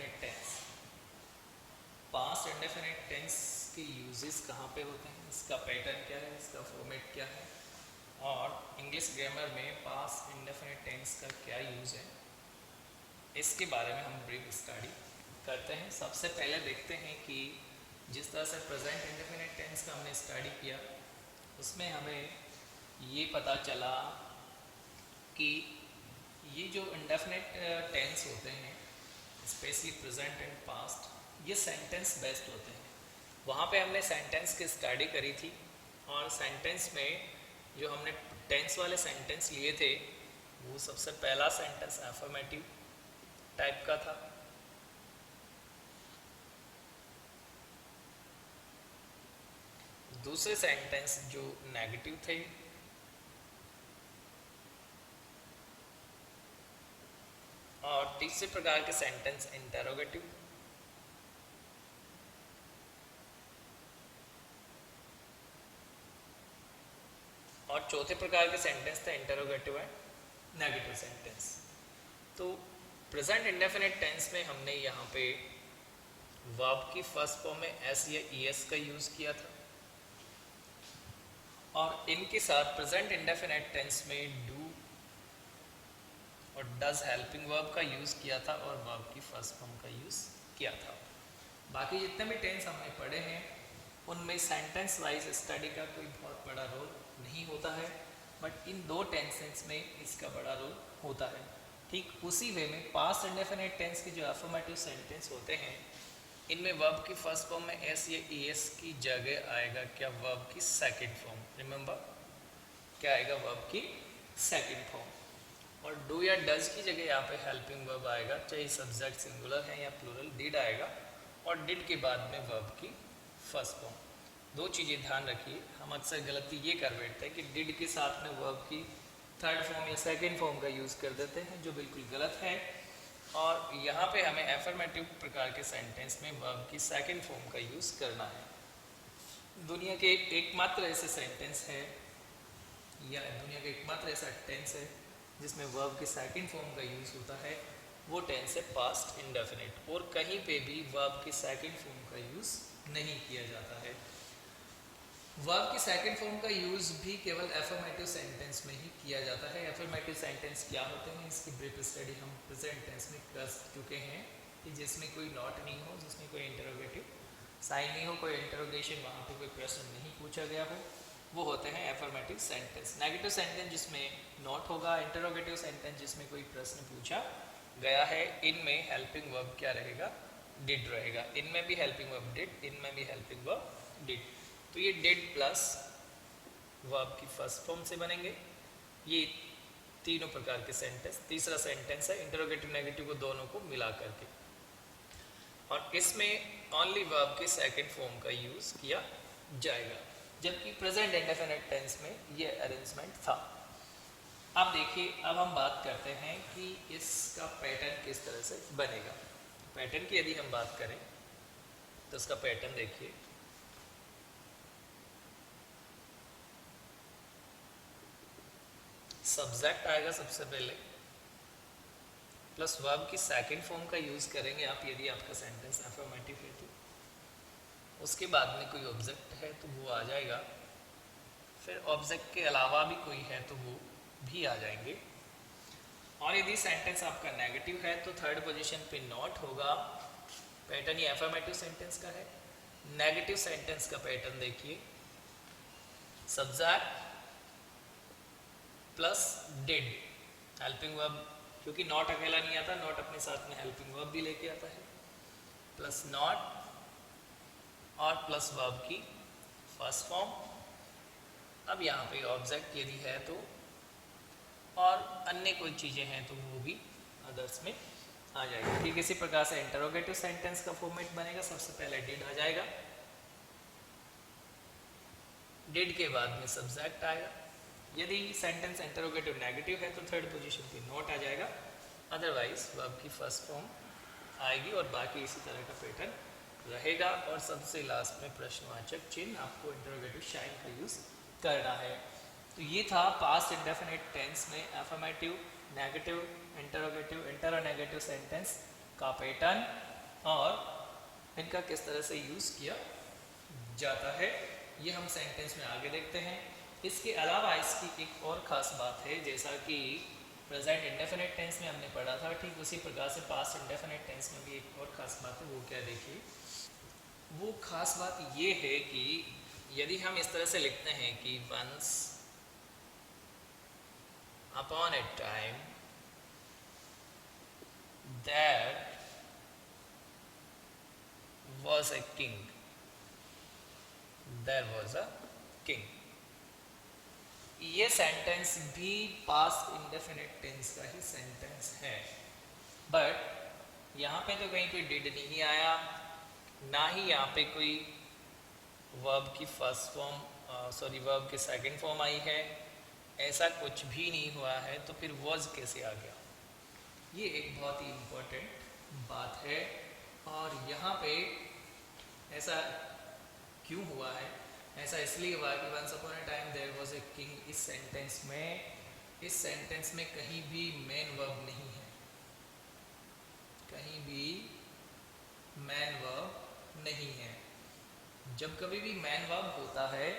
Indefinite tense. Past indefinite tense के uses कहाँ पे होते हैं, इसका पैटर्न क्या है, इसका फॉर्मेट क्या है, और इंग्लिश ग्रामर में पास्ट इंडेफिनिट टेंस का क्या यूज़ है, इसके बारे में हम ब्रीफ स्टडी करते हैं। सबसे पहले देखते हैं कि जिस तरह से प्रेजेंट इंडेफिनिट टेंस का हमने स्टडी किया उसमें हमें ये पता चला कि ये जो इंडेफिनिट टेंस होते हैं स्पेशली प्रेजेंट एंड पास्ट, ये सेंटेंस बेस्ड होते हैं। वहाँ पे हमने सेंटेंस की स्टडी करी थी और सेंटेंस में जो हमने टेंस वाले सेंटेंस लिए थे वो सबसे पहला सेंटेंस एफर्मेटिव टाइप का था, दूसरे सेंटेंस जो नेगेटिव थे, और तीसरे प्रकार के सेंटेंस इंटरोगेटिव, और चौथे प्रकार के सेंटेंस थे इंटरोगेटिव एंड नेगेटिव सेंटेंस। तो प्रेजेंट इंडेफिनिट टेंस में हमने यहाँ पे वर्ब की फर्स्ट फॉर्म में एस या ईएस का यूज़ किया था, और इनके साथ प्रेजेंट इंडेफिनिट टेंस में डू और डज हेल्पिंग वर्ब का यूज़ किया था और वर्ब की फर्स्ट फॉर्म का यूज़ किया था। बाकी जितने भी टेंस हमने पढ़े हैं उनमें सेंटेंस वाइज स्टडी का कोई बहुत बड़ा रोल नहीं होता है, बट इन दो टेंसेस में इसका बड़ा रोल होता है। ठीक उसी वे में पास्ट इंडेफिनिट टेंस के जो अफर्मेटिव सेंटेंस होते हैं इनमें वर्ब की फर्स्ट फॉर्म में एस या ईएस की जगह आएगा क्या, वर्ब की सेकंड फॉर्म। रिमेंबर क्या आएगा, वर्ब की सेकंड फॉर्म। और डू या डज की जगह यहाँ पे हेल्पिंग वर्ब आएगा, चाहे सब्जेक्ट सिंगुलर है या प्लूरल, डिड आएगा, और डिड के बाद में वर्ब की फर्स्ट फॉर्म। दो चीज़ें ध्यान रखिए, हम अक्सर गलती ये कर बैठते हैं कि डिड के साथ में वर्ब की थर्ड फॉर्म या सेकंड फॉर्म का यूज़ कर देते हैं, जो बिल्कुल गलत है। और यहाँ पे हमें एफर्मेटिव प्रकार के सेंटेंस में वर्ब की सेकंड फॉर्म का यूज़ करना है। दुनिया के एकमात्र ऐसे सेंटेंस है या दुनिया का एकमात्र ऐसा टेंस है जिसमें वर्ब के सेकंड फॉर्म का यूज़ होता है, वो टेंस है पास्ट इंडेफिनिट, और कहीं पे भी वर्ब के सेकंड फॉर्म का यूज़ नहीं किया जाता है। वर्ब की सेकंड फॉर्म का यूज़ भी केवल एफर्मेटिव सेंटेंस में ही किया जाता है। एफर्मेटिव सेंटेंस क्या होते हैं, इसकी ब्रीफ स्टडी हम प्रेजेंट टेंस में कर चुके हैं कि जिसमें कोई नॉट नहीं हो, जिसमें कोई इंटरोगेटिव साइन नहीं हो, कोई इंटरोगेशन वहाँ पे कोई प्रश्न नहीं पूछा गया हो, वो होते हैं एफर्मेटिव सेंटेंस। नेगेटिव सेंटेंस जिसमें नॉट होगा, इंटरोगेटिव सेंटेंस जिसमें कोई प्रश्न पूछा गया है, इनमें हेल्पिंग वर्ब क्या रहेगा, डिड रहेगा। इनमें भी हेल्पिंग वर्ब डिड, इनमें भी हेल्पिंग वर्ब डिड। तो ये डिड प्लस वर्ब की फर्स्ट फॉर्म से बनेंगे ये तीनों प्रकार के सेंटेंस। तीसरा सेंटेंस है इंटरोगेटिव नेगेटिव को दोनों को मिला करके, और इसमें ओनली वर्ब के सेकंड फॉर्म का यूज़ किया जाएगा, जबकि प्रेजेंट इंडेफिनिट टेंस में ये अरेंजमेंट था। अब देखिए, अब हम बात करते हैं कि इसका पैटर्न किस तरह से बनेगा। पैटर्न की यदि हम बात करें तो इसका पैटर्न देखिए, सब्जेक्ट आएगा सबसे पहले, प्लस वर्ब की सेकंड फॉर्म का यूज़ करेंगे आप यदि आपका सेंटेंस अफर्मेटिव है तो। उसके बाद में कोई ऑब्जेक्ट है तो वो आ जाएगा, फिर ऑब्जेक्ट के अलावा भी कोई है तो वो भी आ जाएंगे। और यदि सेंटेंस आपका नेगेटिव है तो थर्ड पोजीशन पे नॉट होगा। पैटर्न ये एफर्मेटिव सेंटेंस का है। नेगेटिव सेंटेंस का पैटर्न देखिए, subject plus did, helping verb, क्योंकि नॉट अकेला नहीं आता, नॉट अपने साथ में हेल्पिंग वर्ब भी लेके आता है, प्लस नॉट और प्लस वर्ब की फर्स्ट फॉर्म। अब यहाँ पे ऑब्जेक्ट यदि है तो, और अन्य कोई चीज़ें हैं तो वो भी अदर्स में आ जाएगा। ठीक इसी प्रकार से इंटरोगेटिव सेंटेंस का फॉर्मेट बनेगा। सबसे पहले डिड आ जाएगा, डिड के बाद में सब्जेक्ट आएगा। यदि सेंटेंस इंटरोगेटिव नेगेटिव है तो थर्ड पोजीशन पे नॉट आ जाएगा, अदरवाइज वर्ब की फर्स्ट फॉर्म आएगी, और बाकी इसी तरह का पैटर्न रहेगा। और सबसे लास्ट में प्रश्नवाचक चिन्ह आपको इंटरोगेटिव शाइन का यूज़ करना है। तो ये था पास्ट इंडेफिनिट टेंस में एफर्मेटिव, नेगेटिव, इंटरोगेटिव, इंटरोनेगेटिव सेंटेंस का पैटर्न। और इनका किस तरह से यूज़ किया जाता है ये हम सेंटेंस में आगे देखते हैं। इसके अलावा इसकी एक और ख़ास बात है, जैसा कि प्रेजेंट इंडेफिनिट टेंस में हमने पढ़ा था, ठीक उसी प्रकार से पास्ट इंडेफिनिट टेंस में भी एक और ख़ास बात है। वो क्या, देखिए वो ख़ास बात ये है कि यदि हम इस तरह से लिखते हैं कि once upon a time there was a king, there was a king, ये सेंटेंस भी पास्ट इंडेफिनिट टेंस का ही सेंटेंस है, बट यहाँ पे तो कहीं कोई डिड नहीं आया, ना ही यहाँ पे कोई वर्ब की फर्स्ट फॉर्म वर्ब की सेकंड फॉर्म आई है, ऐसा कुछ भी नहीं हुआ है, तो फिर वॉज कैसे आ गया? ये एक बहुत ही इम्पोर्टेंट बात है। और यहाँ पे ऐसा क्यों हुआ है? ऐसा इसलिए हुआ कि once upon a time there was a king, इस सेंटेंस में कहीं भी मेन वर्ब नहीं है, कहीं भी मैन वर्ब नहीं है। जब कभी भी मैन वर्ब होता है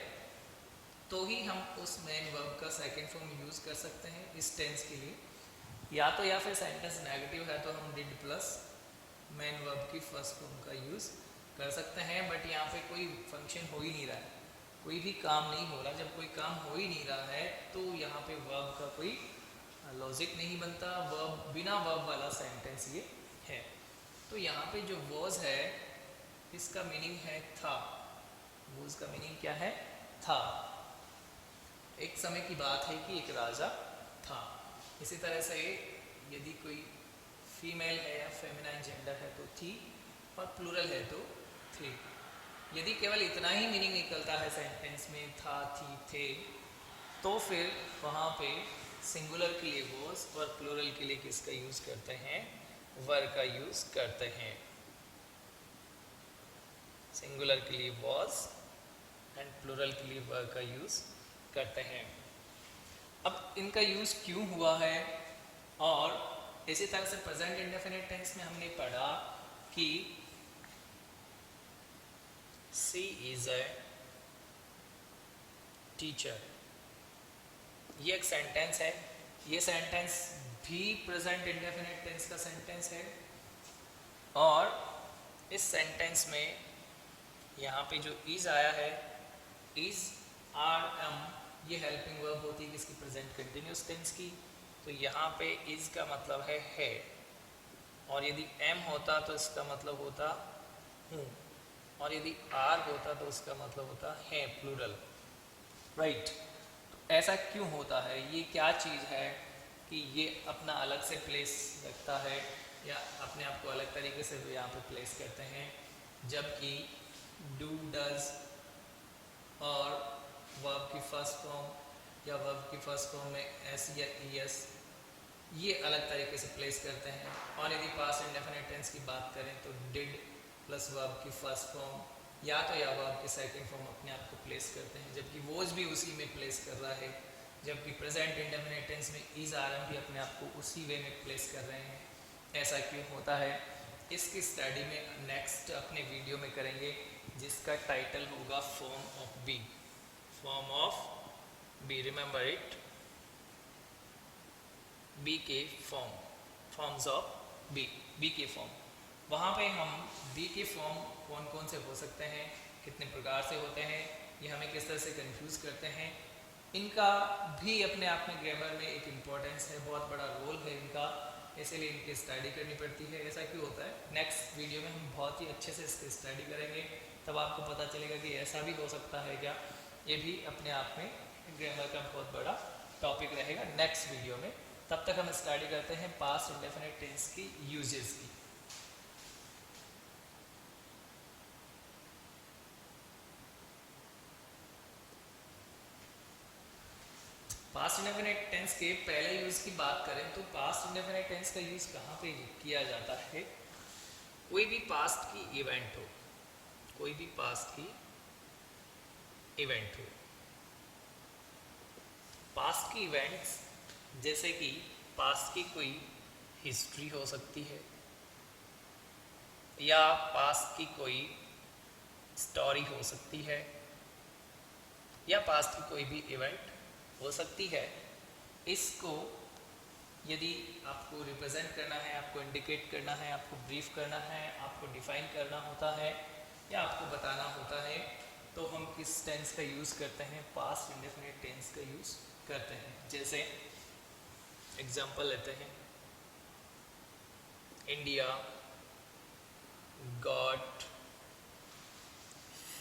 तो ही हम उस मैन वर्ब का सेकंड फॉर्म यूज़ कर सकते हैं इस टेंस के लिए, या फिर सेंटेंस नेगेटिव है तो हम डिड प्लस मैन वर्ब की फर्स्ट फॉर्म का यूज़ कर सकते हैं। बट यहाँ पे कोई फंक्शन हो ही नहीं रहा है, कोई भी काम नहीं हो रहा। जब कोई काम हो ही नहीं रहा है तो यहाँ पे वर्ब का कोई लॉजिक नहीं बनता, वर्ब बिना वर्ब वाला सेंटेंस ये है। तो यहाँ पे जो वॉज है इसका मीनिंग है था, वॉज का मीनिंग क्या है? था। एक समय की बात है कि एक राजा था। इसी तरह से यदि कोई फीमेल है या फेमिनाइन जेंडर है तो थी, और प्लूरल है तो थे। यदि केवल इतना ही मीनिंग निकलता है सेंटेंस में था, थी, थे, तो फिर वहाँ पे सिंगुलर के लिए वॉज और प्लूरल के लिए किसका यूज़ करते हैं? वर का यूज़ करते हैं। सिंगुलर के लिए वॉज एंड प्लूरल के लिए वर का यूज़ करते हैं। अब इनका यूज़ क्यों हुआ है? और इसी तरह से प्रेजेंट इंडेफिनिट टेंस में हमने पढ़ा कि सी इज ए टीचर, ये एक सेंटेंस है। ये सेंटेंस भी प्रेजेंट इंडेफिनिट टेंस का सेंटेंस है, और इस सेंटेंस में यहाँ पे जो इज आया है, इज आर एम, ये हेल्पिंग वर्ब होती है किसकी? प्रेजेंट कंटिन्यूस टेंस की। तो यहाँ पे इज का मतलब है, और यदि एम होता तो इसका मतलब होता हूँ, और यदि आर होता तो उसका मतलब होता है प्लूरल, राइट। तो ऐसा क्यों होता है? ये क्या चीज़ है कि ये अपना अलग से प्लेस रखता है या अपने आप को अलग तरीके से यहाँ पे प्लेस करते हैं, जबकि डू, डज और वर्ब की फर्स्ट फॉर्म या वर्ब की फर्स्ट फॉर्म में एस या ई एस, ये अलग तरीके से प्लेस करते हैं। और यदि पास्ट इंडेफिनिट टेंस की बात करें तो डिड प्लस वर्ब की फर्स्ट फॉर्म या वर्ब की सेकंड फॉर्म अपने आप को प्लेस करते हैं, जबकि वॉज भी उसी में प्लेस कर रहा है। जबकि प्रेजेंट इंडेफिनिट टेंस में इज आर एम भी अपने आप को उसी वे में प्लेस कर रहे हैं। ऐसा क्यों होता है? इसकी स्टडी में नेक्स्ट अपने वीडियो में करेंगे, जिसका टाइटल होगा form of B. Form of B, remember it, B के form, forms of B, B के फॉर्म। वहाँ पे हम बी के फॉर्म कौन कौन से हो सकते हैं, कितने प्रकार से होते हैं, ये हमें किस तरह से कंफ्यूज करते हैं, इनका भी अपने आप में ग्रामर में एक इम्पोर्टेंस है, बहुत बड़ा रोल है इनका, इसीलिए इनकी स्टडी करनी पड़ती है। ऐसा क्यों होता है? नेक्स्ट वीडियो में हम बहुत ही अच्छे से इसकी स्टडी करेंगे, तब आपको पता चलेगा कि ऐसा भी हो सकता है क्या। ये भी अपने आप में ग्रामर का बहुत बड़ा टॉपिक रहेगा नेक्स्ट वीडियो में। तब तक हम स्टडी करते हैं पास्ट इंडेफिनिट टेंस की यूजेस की। पास्ट इंडेफिनिट टेंस के पहले यूज़ की बात करें तो पास्ट इंडेफिनिट टेंस का यूज़ कहाँ पे किया जाता है? कोई भी पास्ट की इवेंट हो, कोई भी पास्ट की इवेंट हो, पास्ट की इवेंट्स जैसे कि पास्ट की कोई हिस्ट्री हो सकती है, या पास्ट की कोई स्टोरी हो सकती है, या पास्ट की कोई भी इवेंट हो सकती है। इसको यदि आपको रिप्रेजेंट करना है, आपको इंडिकेट करना है, आपको ब्रीफ करना है, आपको डिफाइन करना होता है या आपको बताना होता है, तो हम किस टेंस का यूज़ करते हैं? पास्ट इंडेफिनिट टेंस का यूज़ करते हैं। जैसे एग्जांपल लेते हैं, इंडिया गॉट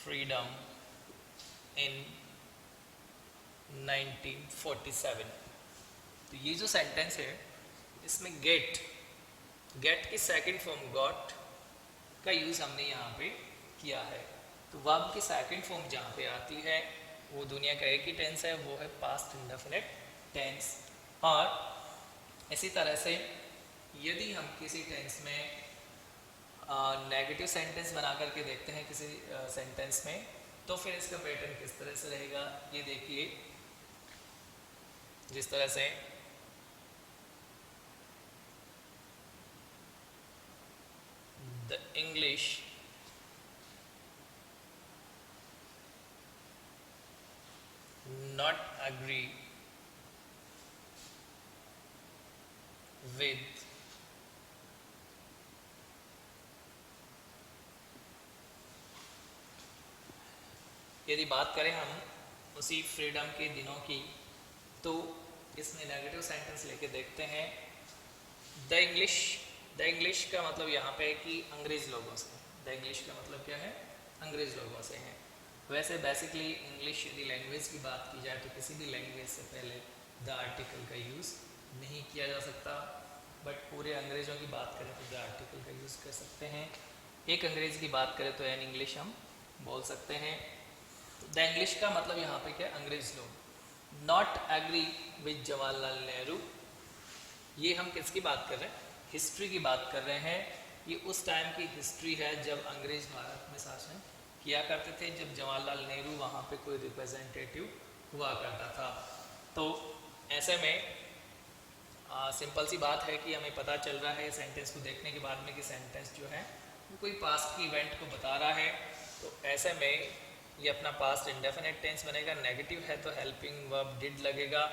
फ्रीडम इन 1947। तो ये जो सेंटेंस है इसमें गेट की सेकंड फॉर्म गॉट का यूज़ हमने यहाँ पे किया है। तो वर्ब की सेकंड फॉर्म जहाँ पे आती है वो दुनिया का एक ही टेंस है, वो है पास्ट इंडेफिनिट टेंस। और इसी तरह से यदि हम किसी टेंस में नेगेटिव सेंटेंस बना करके देखते हैं किसी सेंटेंस में, तो फिर इसका पैटर्न किस तरह से रहेगा ये देखिए। जिस तरह से the English not agree with यदि बात करें हम उसी फ्रीडम के दिनों की, तो इसमें नेगेटिव सेंटेंस लेके देखते हैं। द इंग्लिश का मतलब यहाँ पे है कि अंग्रेज लोगों से। द इंग्लिश का मतलब क्या है? अंग्रेज लोगों से है। वैसे बेसिकली इंग्लिश यदि लैंग्वेज की बात की जाए तो किसी भी लैंग्वेज से पहले द आर्टिकल का यूज़ नहीं किया जा सकता, बट पूरे अंग्रेज़ों की बात करें तो द आर्टिकल का यूज़ कर सकते हैं। एक अंग्रेज़ की बात करें तो एन इंग्लिश हम बोल सकते हैं। द इंग्लिश का मतलब यहाँ पे क्या? अंग्रेज लोग। Not agree with Jawaharlal Nehru, ये हम किसकी बात कर रहे हैं? हिस्ट्री की बात कर रहे हैं। ये उस टाइम की हिस्ट्री है जब अंग्रेज भारत में शासन किया करते थे, जब जवाहरलाल नेहरू वहाँ पे कोई रिप्रेजेंटेटिव हुआ करता था। तो ऐसे में सिंपल सी बात है कि हमें पता चल रहा है सेंटेंस को देखने के बाद में कि सेंटेंस जो है वो कोई पास्ट की इवेंट को बता रहा है। तो ऐसे में ये अपना पास्ट इंडेफिनिट टेंस बनेगा। नेगेटिव है तो हेल्पिंग वर्ब डिड लगेगा।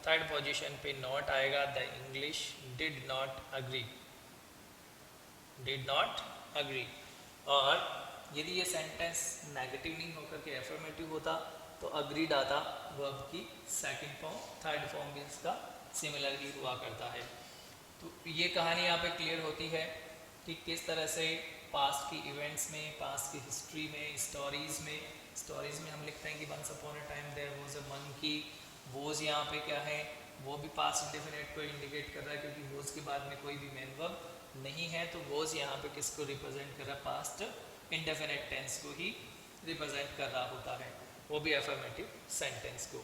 थर्ड पोजीशन पे नॉट आएगा। The English did not agree, did not agree. और यदि ये सेंटेंस नेगेटिव नहीं होकर के एफर्मेटिव होता तो अग्रीड आता वर्ब की सेकंड फॉर्म। थर्ड फॉर्म भी इसका सिमिलर ही हुआ करता है। तो ये कहानी यहाँ पे क्लियर होती है कि किस तरह से पास्ट की इवेंट्स में, पास्ट की हिस्ट्री में, स्टोरीज में हम लिखते हैं कि once upon a time there was a monkey. Was यहाँ पे क्या है? वो भी पास्ट इंडेफिनिट को इंडिकेट कर रहा है क्योंकि वोज के बाद में कोई भी मेन वर्ब नहीं है। तो वोज यहाँ पे किसको रिप्रेजेंट कर रहा है? पास्ट इंडेफिनिट टेंस को ही रिप्रेजेंट कर रहा होता है, वो भी अफर्मेटिव सेंटेंस को।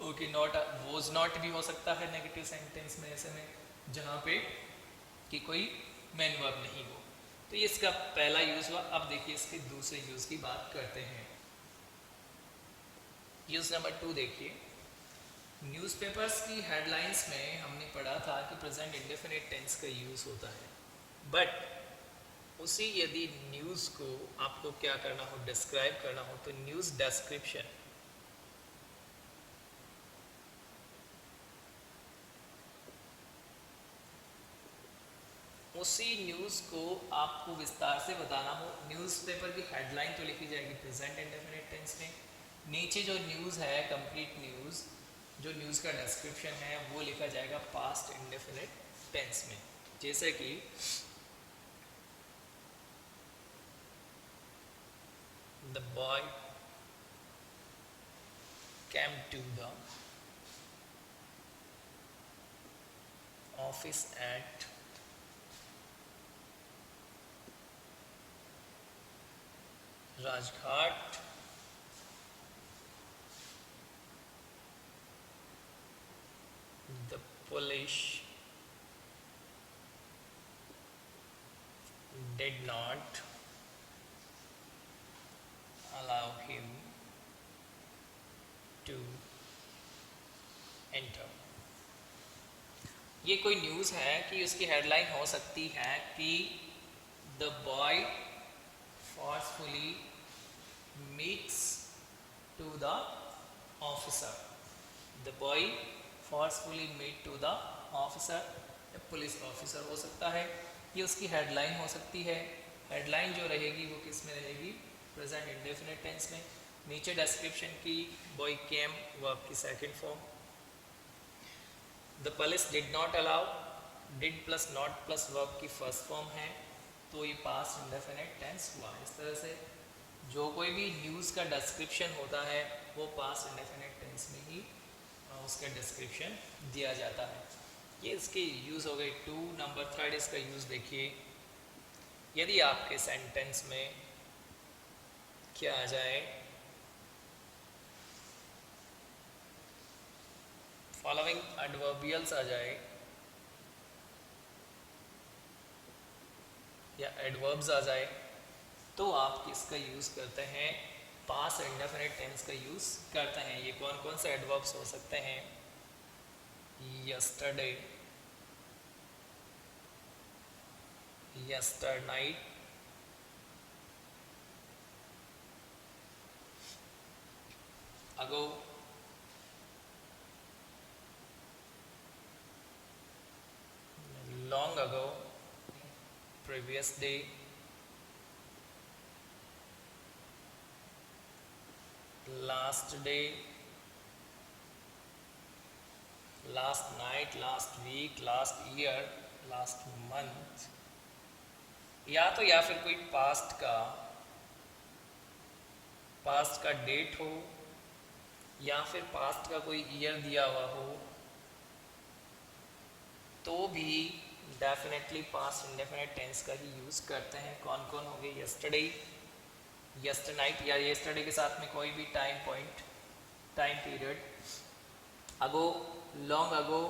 ओके, नॉट वोज नॉट भी हो सकता है नेगेटिव सेंटेंस में, ऐसे में जहाँ पे कि कोई मेन वर्ब नहीं हो। तो ये इसका पहला यूज हुआ। अब देखिए इसके दूसरे यूज की बात करते हैं। यूज नंबर 2 देखिए। न्यूज़पेपर्स की हेडलाइंस में हमने पढ़ा था कि प्रेजेंट इंडेफिनिट टेंस का यूज होता है, बट उसी यदि न्यूज़ को आपको क्या करना हो? डिस्क्राइब करना हो, तो न्यूज़ डिस्क्रिप्शन उसी न्यूज़ को आपको विस्तार से बताना हो। न्यूज़पेपर की हेडलाइन तो लिखी जाएगी प्रेजेंट इंडेफिनिट टेंस में, नीचे जो न्यूज़ है कंप्लीट न्यूज़, जो न्यूज़ का डिस्क्रिप्शन है वो लिखा जाएगा पास्ट इंडेफिनिट टेंस में। जैसे कि the boy came to the office at Rajghat the police did not allow him to enter। ये कोई न्यूज़ है कि उसकी हेडलाइन हो सकती है कि the boy forcefully meets to the officer. The boy forcefully meet to the officer. Police officer हो सकता है, ये उसकी हेडलाइन हो सकती है। हेडलाइन जो रहेगी वो किस में रहेगी? प्रेजेंट इंडेफिनिट टेंस में। नीचे डिस्क्रिप्शन की बॉय केम वर्ब की second form. The police did not allow, did plus not plus verb की फर्स्ट फॉर्म है, तो ये पास्ट इंडेफिनिट टेंस हुआ। इस तरह से जो कोई भी न्यूज़ का डिस्क्रिप्शन होता है वो पास्ट इंडेफिनिट टेंस में ही उसका डिस्क्रिप्शन दिया जाता है। ये इसके यूज़ हो गए 2। नंबर 3 इसका यूज़ देखिए। यदि आपके सेंटेंस में क्या आ जाए, फॉलोइंग एडवर्बियल्स आ जाए या एडवर्ब्स आ जाए, तो आप किसका यूज़ करते हैं? पास्ट इंडेफिनिट टेंस का यूज़ करते हैं। ये कौन कौन से एडवर्ब्स हो सकते हैं? यस्टरडे, यस्टरनाइट, अगो, long ago, previous day, last day, last night, last week, last year, last month, या फिर कोई पास्ट का डेट हो या फिर पास्ट का कोई ईयर दिया हुआ हो, तो भी डेफिनेटली पास्ट इंडेफिनिट टेंस का ही यूज़ करते हैं। कौन कौन हो गए? यस्टरडे, यस्टरनाइट या यस्टरडे के साथ में कोई भी time point, time period, ago, long ago,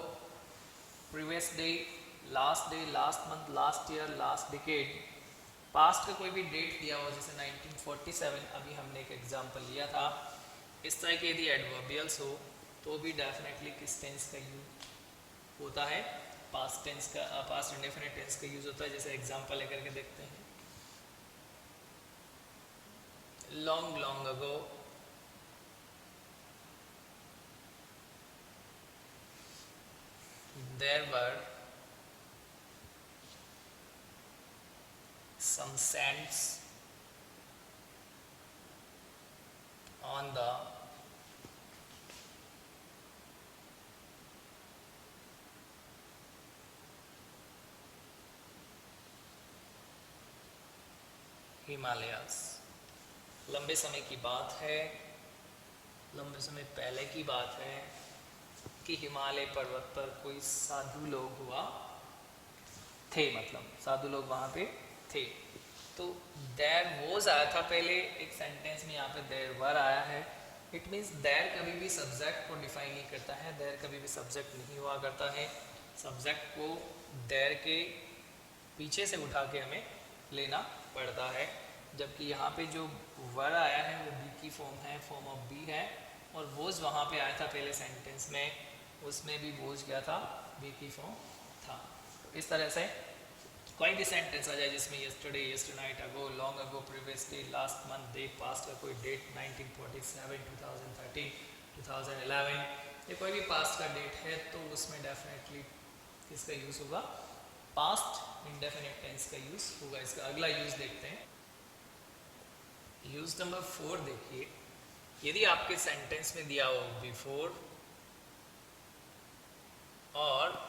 previous day, last month, last year, last decade. Past का कोई भी डेट दिया हो, जैसे 1947 अभी हमने एक एग्जांपल लिया था, इस तरह के यदि एडवर्बियल्स हो तो भी डेफिनेटली किस टेंस का यूज होता है? पास्ट टेंस का, पास्ट इंडेफिनिट टेंस का यूज होता है। जैसे एग्जांपल लेकर के देखते हैं। Long long ago, there were some sands on the Himalayas. लंबे समय की बात है, लंबे समय पहले की बात है कि हिमालय पर्वत पर कोई साधु लोग हुआ थे, मतलब साधु लोग वहाँ पे थे। तो देयर वॉज आया था पहले एक सेंटेंस में, यहाँ पे देयर वर आया है। इट मीन्स देयर कभी भी सब्जेक्ट को डिफाइन नहीं करता है, देयर कभी भी सब्जेक्ट नहीं हुआ करता है। सब्जेक्ट को देयर के पीछे से उठा के हमें लेना पड़ता है। जबकि यहाँ पे जो वर आया है वो बी की फॉर्म है, फॉर्म ऑफ बी है, और वोज वहाँ पे आया था पहले सेंटेंस में, उसमें भी वोज क्या था? बी की फॉर्म था। तो इस तरह से कोई भी सेंटेंस आ जाए जिसमें yesterday, yesternight, ago, long ago, previous day, last month, day, past का कोई डेट 1947, 2013, 2011, ये कोई भी पास्ट का डेट है तो उसमें डेफिनेटली किसका यूज़ होगा? पास्ट इंडेफिनिट टेंस का यूज़ होगा। इसका अगला यूज़ देखते हैं। यूज़ नंबर 4 देखिए। यदि आपके सेंटेंस में दिया हो बिफोर और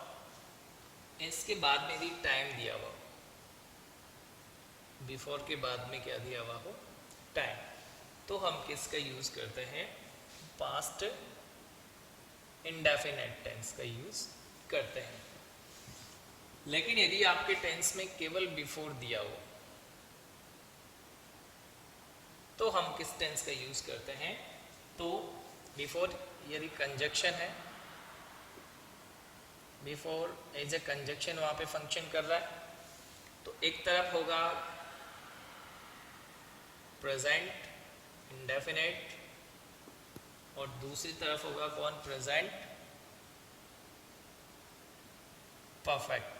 इसके बाद में भी टाइम दिया हुआ, बिफोर के बाद में क्या दिया हुआ हो? टाइम, तो हम किसका यूज करते हैं? पास्ट इंडेफिनिट टेंस का यूज करते हैं। लेकिन यदि आपके टेंस में केवल बिफोर दिया हो तो हम किस टेंस का यूज करते हैं? तो बिफोर यदि कंजक्शन है, बिफोर एज ए कंजक्शन वहाँ पे फंक्शन कर रहा है, तो एक तरफ होगा प्रेजेंट इंडेफिनिट और दूसरी तरफ होगा कौन? Present perfect.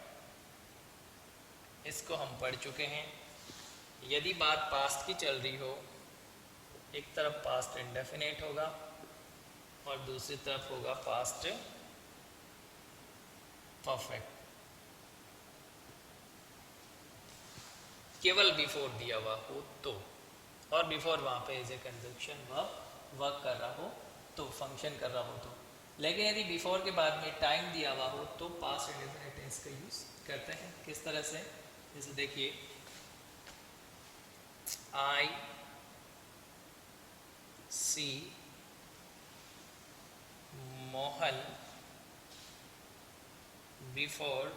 इसको हम पढ़ चुके हैं। यदि बात पास्ट की चल रही हो, एक तरफ पास्ट इंडेफिनेट होगा और दूसरी तरफ होगा पास्ट परफेक्ट। केवल बिफोर दिया हुआ हो तो, और बिफोर वहां पे as a conjunction verb work कर रहा हो तो, फंक्शन कर रहा हो तो। लेकिन यदि बिफोर के बाद में टाइम दिया हुआ हो तो पास्ट इंडेफिनिट टेंस का यूज करते हैं। किस तरह से? जैसे देखिए, आई सी मोहन बिफोर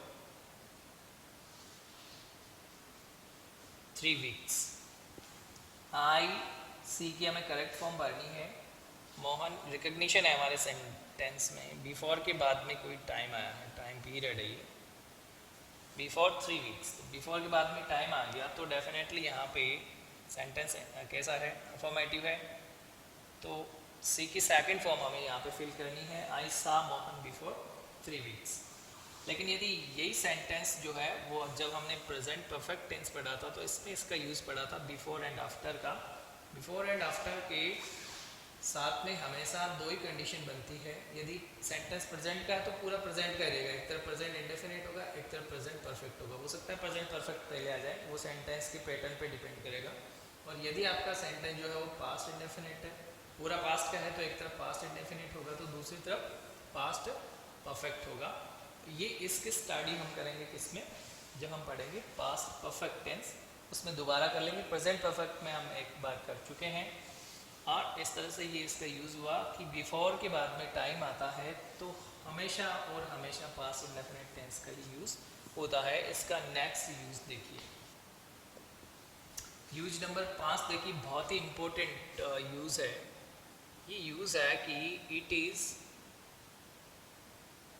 3 वीक्स। आई सी की हमें करेक्ट फॉर्म भरनी है। मोहन रिकग्निशन है हमारे सेंटेंस में, बिफोर के बाद में कोई टाइम आया है, टाइम पीरियड है ये, बिफोर 3 वीक्स। बिफोर के बाद में टाइम आ गया तो डेफिनेटली यहाँ पे सेंटेंस कैसा है? अफर्मेटिव है। तो सी की सेकंड फॉर्म हमें यहाँ पे फिल करनी है, आई सा मोहन बिफोर 3 वीक्स। लेकिन यदि यही सेंटेंस जो है वो जब हमने प्रेजेंट परफेक्ट टेंस पढ़ा था तो इसमें इसका यूज़ पढ़ा था बिफोर एंड आफ्टर का। बिफोर एंड आफ्टर के साथ में हमेशा दो ही कंडीशन बनती है। यदि सेंटेंस प्रेजेंट का है तो पूरा प्रेजेंट का रहेगा, एक तरफ प्रेजेंट इंडेफिनिट होगा, एक तरफ प्रेजेंट परफेक्ट होगा। हो सकता है प्रेजेंट परफेक्ट पहले आ जाए, वो सेंटेंस के पैटर्न पे डिपेंड करेगा। और यदि आपका सेंटेंस जो है वो पास्ट इंडेफिनिट है, पूरा पास्ट का है, तो एक तरफ पास्ट इंडेफिनिट होगा तो दूसरी तरफ पास्ट परफेक्ट होगा। ये इसकी स्टडी हम करेंगे किसमें? जब हम पढ़ेंगे पास्ट परफेक्ट टेंस, उसमें दोबारा कर लेंगे। प्रेजेंट परफेक्ट में हम एक बार कर चुके हैं। और इस तरह से ये इसका यूज़ हुआ कि बिफोर के बाद में टाइम आता है तो हमेशा और हमेशा पास्ट इंडेफिनिट टेंस का ही यूज़ होता है। इसका नेक्स्ट यूज़ देखिए, यूज नंबर 5 देखिए, बहुत ही इम्पोर्टेंट यूज़ है। ये यूज़ है कि इट इज़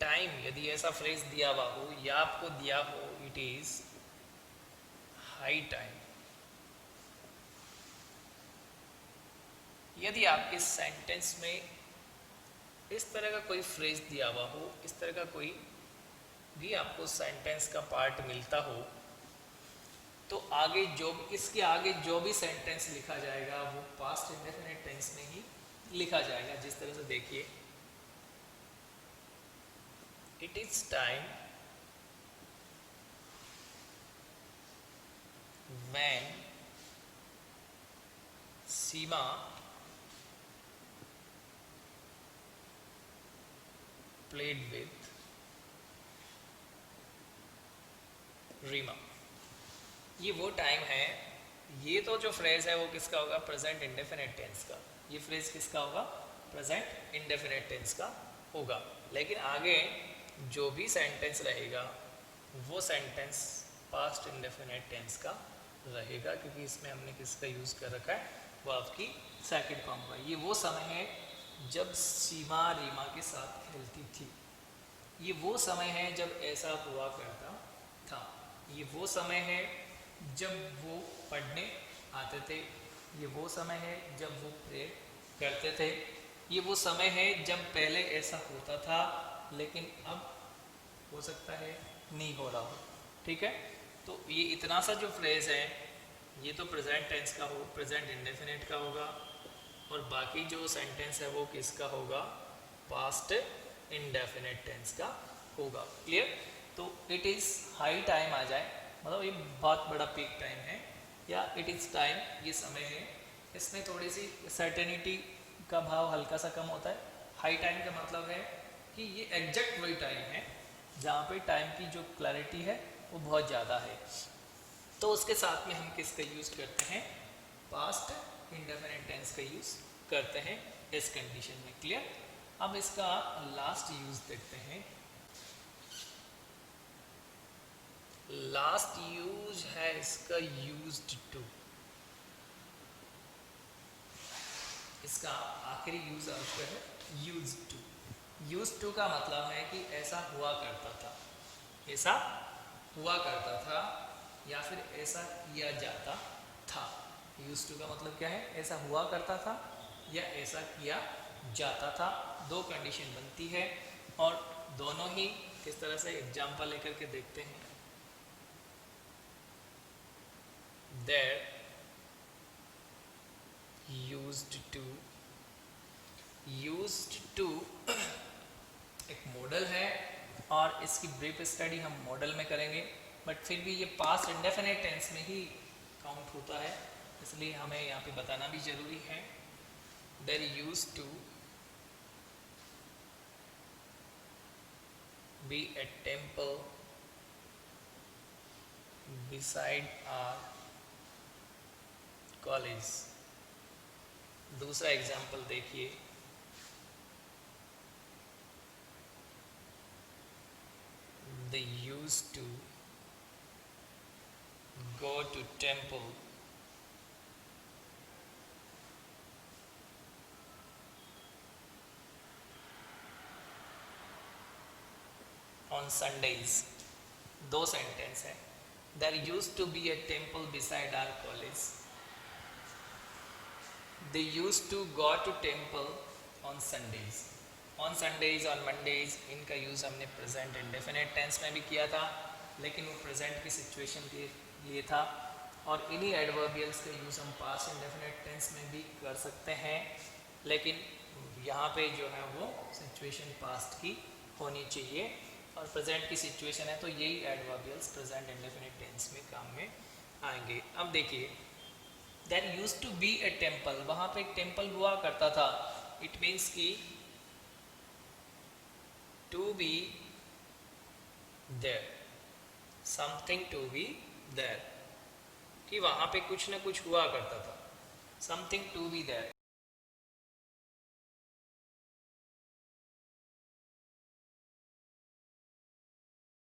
टाइम। यदि ऐसा फ्रेज दिया हुआ हो या आपको दिया हो इट इज़ हाई टाइम, यदि आपके सेंटेंस में इस तरह का कोई फ्रेज दिया हुआ हो, इस तरह का कोई भी आपको सेंटेंस का पार्ट मिलता हो, तो आगे जो इसके आगे जो भी सेंटेंस लिखा जाएगा वो पास्ट इंडेफिनिट टेंस में ही लिखा जाएगा। जिस तरह से देखिए, it is time when Seema played with Reema. ये वो टाइम है। ये तो जो फ्रेज है वो किसका होगा? प्रेजेंट इंडेफिनिट टेंस का। ये फ्रेज किसका होगा? प्रेजेंट इंडेफिनिट टेंस का होगा। लेकिन आगे जो भी सेंटेंस रहेगा वो सेंटेंस पास्ट इंडेफिनिट टेंस का रहेगा, क्योंकि इसमें हमने किसका यूज़ कर रखा है? वो आपकी सेकंड फॉर्म का। ये वो समय है जब सीमा रीमा के साथ खेलती थी। ये वो समय है जब ऐसा हुआ करता था। ये वो समय है जब वो पढ़ने आते थे। ये वो समय है जब वो प्रेयर करते थे। ये वो समय है जब पहले ऐसा होता था लेकिन अब हो सकता है नहीं हो रहा हो। ठीक है, तो ये इतना सा जो फ्रेज है ये तो प्रेजेंट टेंस का हो, प्रेजेंट इंडेफिनिट का होगा, और बाकी जो सेंटेंस है वो किसका होगा? पास्ट इंडेफिनिट टेंस का होगा। क्लियर? तो इट इज़ हाई टाइम आ जाए, मतलब ये बहुत बड़ा पीक टाइम है, या इट इज़ टाइम ये समय है, इसमें थोड़ी सी सर्टेनिटी का भाव हल्का सा कम होता है। हाई टाइम का मतलब है कि ये एग्जैक्ट वही टाइम है जहाँ पे टाइम की जो क्लैरिटी है वो बहुत ज़्यादा है। तो उसके साथ में हम किसका यूज़ करते हैं? पास्ट इंडेफिनिट टेंस का यूज़ करते हैं इस कंडीशन में। क्लियर? अब इसका लास्ट यूज़ देखते हैं। लास्ट यूज है इसका यूज्ड टू। इसका आखिरी यूज आपका है यूज्ड टू। यूज्ड टू का मतलब है कि ऐसा हुआ करता था, ऐसा हुआ करता था, या फिर ऐसा किया जाता था। यूज्ड टू का मतलब क्या है? ऐसा हुआ करता था या ऐसा किया जाता था। दो कंडीशन बनती है और दोनों ही किस तरह से एग्जाम्पल लेकर के देखते हैं। There यूज्ड टू एक मॉडल है और इसकी ब्रीफ स्टडी हम मॉडल में करेंगे, बट फिर भी ये पास्ट इंडेफिनिट टेंस में ही काउंट होता है, इसलिए हमें यहाँ पे बताना भी जरूरी है। There used to be a temple beside our college। दूसरा एग्जाम्पल देखिए, they used to go to temple on Sundays। दो सेंटेंस है। There used to be a temple beside our college। They used to go to temple on Sundays। On Sundays, on Mondays, इनका use हमने present indefinite tense में भी किया था, लेकिन वो प्रेजेंट की सिचुएशन के लिए था। और इन्हीं एडवर्बियल्स का यूज़ हम पास्ट इंडेफिनिट टेंस में भी कर सकते हैं, लेकिन यहाँ पे जो है वो सिचुएशन पास्ट की होनी चाहिए और प्रेजेंट की सिचुएशन है, तो यही एडवर्बियल्स प्रेजेंट इंडेफिनिट टेंस में काम में आएंगे। अब देखिए, there used to be a temple, वहाँ पे एक टेम्पल हुआ करता था। इट मीन्स कि to be there, something to be there, कि वहाँ पे कुछ ना कुछ हुआ करता था, समथिंग टू बी देयर।